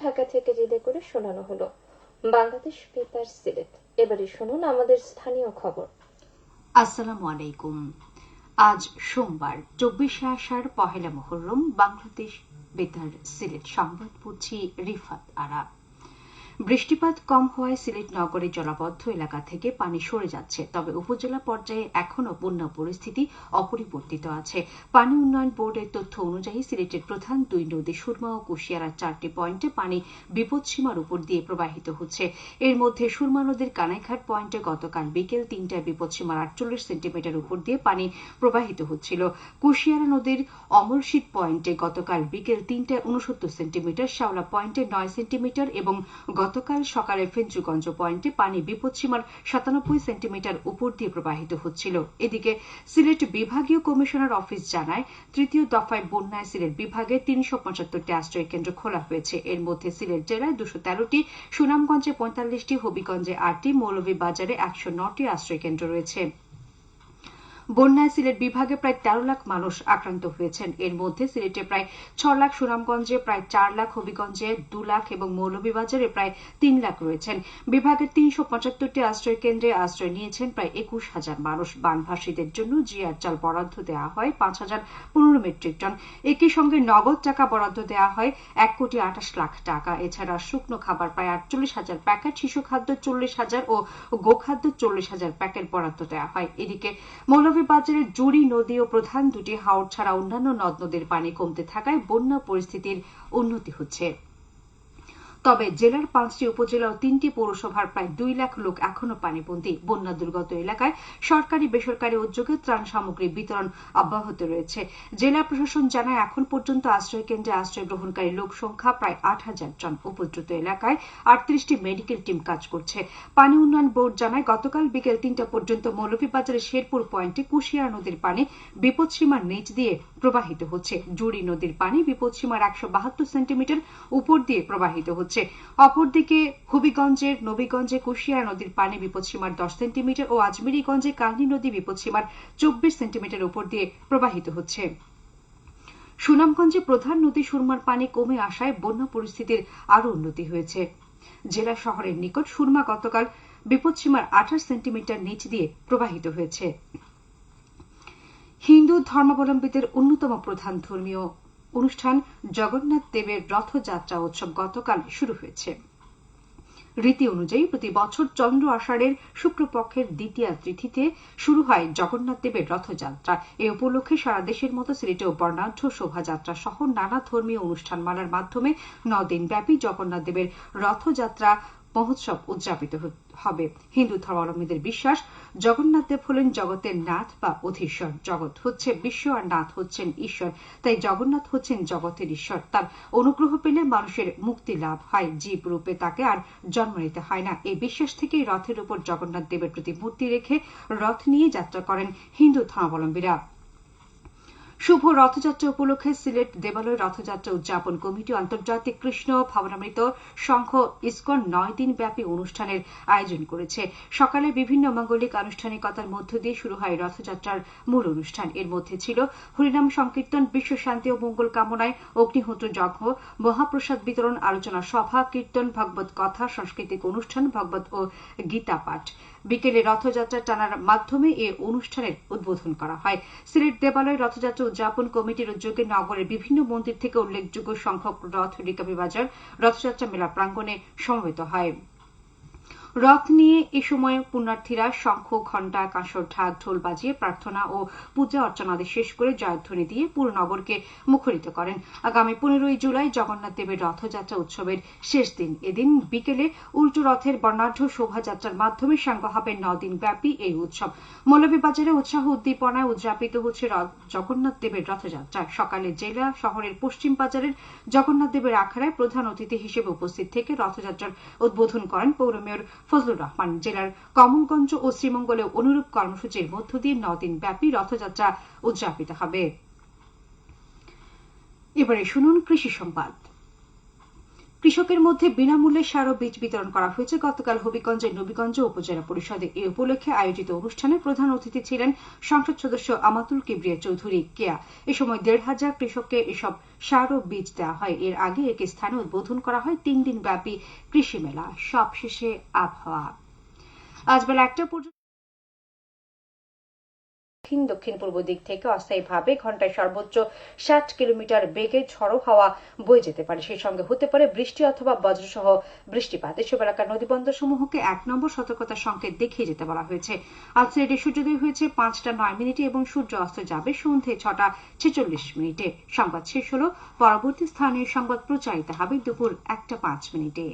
ঢাকা থেকে রিলে করে শোনানো হলো বাংলাদেশ বেতার সিলেট। এবারে শুনুন আমাদের স্থানীয় খবর। আসসালামু আলাইকুম। আজ সোমবার 24 আষাঢ় পহেলা মুহররম। বাংলাদেশ বেতার সিলেট সংবাদ পড়ছি রিফাত আরা। বৃষ্টিপাত কম হওয়ায় সিলেট নগরের জলাবদ্ধ এলাকা থেকে পানি সরে যাচ্ছে, তবে উপজেলা পর্যায়ে এখনও বন্যা পরিস্থিতি অপরিবর্তিত আছে। পানি উন্নয়ন বোর্ডের তথ্য অনুযায়ী সিলেটের প্রধান দুই নদী সুরমা ও কুশিয়ারার 4টি পয়েন্টে পানি বিপদসীমার উপর দিয়ে প্রবাহিত হচ্ছে। এর মধ্যে সুরমা নদীর কানাইঘাট পয়েন্টে গতকাল বিকেল 3টায় বিপদসীমার 48 সেন্টিমিটার উপর দিয়ে পানি প্রবাহিত হচ্ছিল। কুশিয়ারা নদীর অমরশীত পয়েন্টে গতকাল বিকেল 3টায় 69 সেন্টিমিটার, শাওলা পয়েন্টে 9 সেন্টিমিটার এবং গতকাল সকালে ফেঞ্চুগঞ্জ পয়েন্টে পানি বিপদসীমার 97 সেন্টিমিটার উপর দিয়ে প্রবাহিত হচ্ছিল। এদিকে সিলেট বিভাগীয় কমিশনার অফিস জানায়, তৃতীয় দফায় বন্যায় সিলেট বিভাগে 375টি আশ্রয় কেন্দ্র খোলা হয়েছে। এর মধ্যে সিলেট জেলায় 213টি, সুনামগঞ্জে 45টি, হবিগঞ্জে 8টি, মৌলভীবাজারে 109টি আশ্রয় কেন্দ্র রয়েছে। বন্যায় সিলেট বিভাগে প্রায় 13 লাখ মানুষ আক্রান্ত হয়েছেন। এর মধ্যে সিলেটে প্রায় 6 লাখ, সুনামগঞ্জে প্রায় 4 লাখ, হবিগঞ্জে 2 লাখ এবং মৌলভীবাজারে প্রায় 3 লাখ রয়েছেন। বিভাগের 375টি আশ্রয় কেন্দ্রে আশ্রয় নিয়েছেন প্রায় 21,000 মানুষ। বানভাসীদের জন্য জিআর চাল বরাদ্দ দেওয়া হয় 5,015 মেট্রিক টন। একই সঙ্গে নগদ টাকা বরাদ্দ দেওয়া হয় 1,28,00,000 টাকা। এছাড়া শুকনো খাবার প্রায় 48,000 প্যাকেট, শিশু খাদ্য 40,000 ও গোখাদ্য 40,000 প্যাকেট বরাদ্দ দেওয়া হয়। এদিকে মৌলভীবাজারের জুড়ি নদী ও প্রধান দুটি হাওর ছাড়া অন্যান্য নদ নদীর পানি কমতে থাকায় বন্যা পরিস্থিতির উন্নতি হচ্ছে। তবে জেলার 5টি উপজেলা ও 3টি পৌরসভার প্রায় 2 লাখ লোক এখনও পানিবন্দী। বন্যা দুর্গত এলাকায় সরকারি বেসরকারি উদ্যোগে ত্রাণ সামগ্রী বিতরণ অব্যাহত রয়েছে। জেলা প্রশাসন জানায়, এখন পর্যন্ত আশ্রয় কেন্দ্রে আশ্রয় গ্রহণকারী লোক সংখ্যা প্রায় 8,000 জন। উপদ্রুত এলাকায় 38টি মেডিকেল টিম কাজ করছে। পানি উন্নয়ন বোর্ড জানায়, গতকাল বিকেল 3টা পর্যন্ত মৌলভীবাজারের শেরপুর পয়েন্টে কুশিয়ারা নদীর পানি বিপদসীমার নিচ দিয়ে প্রবাহিত হচ্ছে। জুড়ি নদীর পানি বিপদসীমার 172 সেন্টিমিটার উপর দিয়ে প্রবাহিত হচ্ছে। অপরদিকে হবিগঞ্জের নবীগঞ্জে কুশিয়ারা নদীর পানি বিপদসীমার 10 সেন্টিমিটার ও আজমিরিগঞ্জে কালনী নদী বিপদসীমার 24 সেন্টিমিটার উপর দিয়ে প্রবাহিত হচ্ছে। সুনামগঞ্জে প্রধান নদী সুরমার পানি কমে আসায় বন্যা পরিস্থিতির আরও উন্নতি হয়েছে। জেলা শহরের নিকট সুরমা গতকাল বিপদসীমার 28 সেন্টিমিটার নিচ দিয়ে প্রবাহিত হয়েছে। হিন্দু ধর্মাবলম্বীদের অন্যতম প্রধান ধর্মীয় অনুষ্ঠান জগন্নাথ দেবের রথযাত্রা উৎসব গতকাল শুরু হয়েছে। রীতি অনুযায়ী প্রতি বছর চন্দ্র আষাঢ়ের শুক্লপক্ষের দ্বিতীয়া তিথিতে শুরু হয় জগন্নাথ দেবের রথযাত্রা। এ উপলক্ষে সারা দেশের মতো সিলেটেও বর্ণাঢ্য শোভাযাত্রা সহ নানা ধর্মীয় অনুষ্ঠানমালার মাধ্যমে 9 দিন ব্যাপী জগন্নাথ দেবের রথযাত্রা মহোৎসব উদযাপিত হবে। হিন্দু ধর্মাবলম্বীদের বিশ্বাস, জগন্নাথ দেব হলেন জগতের নাথ বা অধীশ্বর। জগৎ হচ্ছে বিশ্ব আর নাথ হচ্ছেন ঈশ্বর, তাই জগন্নাথ হচ্ছেন জগতের ঈশ্বর। তার অনুগ্রহ পেলে মানুষের মুক্তি লাভ হয়, জীব রূপে তাকে আর জন্ম নিতে হয় না। এই বিশ্বাস থেকেই রথের উপর জগন্নাথ দেবের প্রতিমূর্তি রেখে রথ নিয়ে যাত্রা করেন হিন্দু ধর্মাবলম্বীরা। শুভ রথযাত্রা উপলক্ষে সিলেট দেবালয় রথযাত্রা উদযাপন কমিটি আন্তর্জাতিক কৃষ্ণ ভাবনামৃত সংঘ ইসকন 9 দিন ব্যাপী অনুষ্ঠানের আয়োজন করেছে। সকালে বিভিন্ন মাঙ্গলিক আনুষ্ঠানিকতার মধ্য দিয়ে শুরু হয় রথযাত্রার মূল অনুষ্ঠান। এর মধ্যে ছিল হরিনাম সংকীর্তন, বিশ্ব শান্তি ও মঙ্গল কামনায় অগ্নিহোত্র যজ্ঞ, মহাপ্রসাদ বিতরণ, আলোচনা সভা, কীর্তন, ভগবত কথা, সাংস্কৃতিক অনুষ্ঠান, ভগবত ও গীতা পাঠ। বিকেলে রথযাত্রা টানার মাধ্যমে এ অনুষ্ঠানের উদ্বোধন করা হয়। সিলেট দেবালয় রথযাত্রা উদযাপন কমিটির উদ্যোগে নগরের বিভিন্ন মন্দির থেকে উল্লেখযোগ্য সংখ্যক রথ রিকাবিবাজার রথযাত্রা মেলা প্রাঙ্গণে সমবেত হয়। রথ নিয়ে এ সময় পুণ্যার্থীরা শঙ্খ, ঘণ্টা, কাঁসর, ঢাক, ঢোল বাজিয়ে প্রার্থনা ও পূজা অর্চনাদি শেষ করে জয়ধ্বনি দিয়ে পুরো নগরকে মুখরিত করেন। আগামী 15 জুলাই জগন্নাথ দেবের রথযাত্রা উৎসবের শেষ দিন। এদিন বিকেলে উল্টো রথের বর্ণাঢ্য শোভাযাত্রার মাধ্যমে সাঙ্গ হবে 9 দিন ব্যাপী এই উৎসব। মৌলভীবাজারে উৎসাহ উদ্দীপনায় উদযাপিত হচ্ছে জগন্নাথ দেবের রথযাত্রা। সকালে জেলা শহরের পশ্চিম বাজারের জগন্নাথ দেবের আখড়ায় প্রধান অতিথি হিসেবে উপস্থিত থেকে রথযাত্রার উদ্বোধন করেন পৌর মেয়র ফজলুর রহমান। জেলার কমলগঞ্জ ও শ্রীমঙ্গলে অনুরূপ কর্মসূচির মধ্য দিয়ে 9 দিন ব্যাপী রথযাত্রা উদযাপিত হবে। এবারে শুনুন কৃষি সংবাদ। কৃষকের মধ্যে বিনামূল্যে সার ও বীজ বিতরণ করা হয়েছে গতকাল হবিগঞ্জের নবীগঞ্জ উপজেলা পরিষদে। এই উপলক্ষে আয়োজিত অনুষ্ঠানে প্রধান অতিথি ছিলেন সংসদ সদস্য আমাতুল কিবরিয়া চৌধুরী কেয়া। এ সময় ১৫০০ কৃষককে এসব সার ও বীজ দেওয়া হয়। এর আগে এক স্থানে উদ্বোধন করা হয় ৩ দিন ব্যাপী কৃষি মেলা। সবশেষে আবহাওয়া। আজ বেলা ১টা পর্যন্ত দক্ষিণ পূর্ব দিক থেকে অস্থায়ীভাবে ঘন্টায় সর্বোচ্চ ৬০ কিলোমিটার বেগে ঝড়ো হাওয়া বয়ে যেতে পারে। সেই সঙ্গে হতে পারে বৃষ্টি অথবা বজ্রসহ বৃষ্টিপাত। এসব এলাকার নদীবন্দর সমূহকে ১ নম্বর সতর্কতা সংকেত দেখিয়ে যেতে বলা হয়েছে। আজ সিলেটে সূর্যোদয় হয়েছে ৫টা ৯ মিনিটে এবং সূর্য অস্ত যাবে সন্ধ্যে ৬টা ৪৬ মিনিটে। সংবাদ শেষ হল। পরবর্তী স্থানীয় সংবাদ প্রচারিত হবে দুপুর ১টা ৫ মিনিটে।